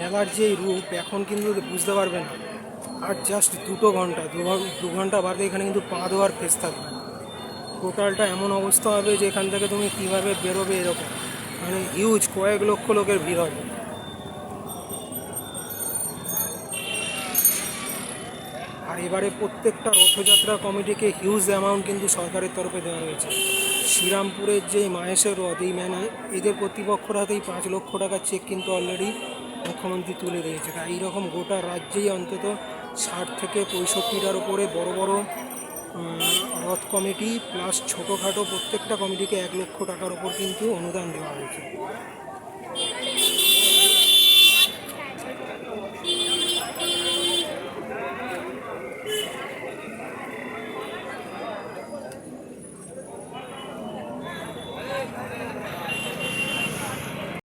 মেলার যে রূপ এখন কিন্তু বুঝতে পারবে না। আর জাস্ট 2 ঘন্টা 2 ঘন্টা বাদে এখানে কিন্তু পা দেওয়ার ফেস থাকবে। টোটালটা এমন অবস্থা হবে যে এখান থেকে তুমি কীভাবে বেরোবে এরকম, মানে হিউজ কয়েক লক্ষ লোকের ভিড় হবে। আর এবারে প্রত্যেকটা রথযাত্রা কমিটিকে হিউজ অ্যামাউন্ট কিন্তু সরকারের তরফে দেওয়া হয়েছে। শ্রীরামপুরের যে মাহেশের রথ, এই এদের কর্তৃপক্ষর হাতেই 5 লক্ষ টাকার চেক কিন্তু অলরেডি মুখ্যমন্ত্রী তুলে দিয়েছে। তাই এইরকম গোটা রাজ্যেই অন্তত 60 থেকে 65টার ওপরে বড় বড় রথ কমিটি প্লাস ছোটোখাটো প্রত্যেকটা কমিটিকে 1 লক্ষ টাকার ওপর কিন্তু অনুদান দেওয়া হয়েছে।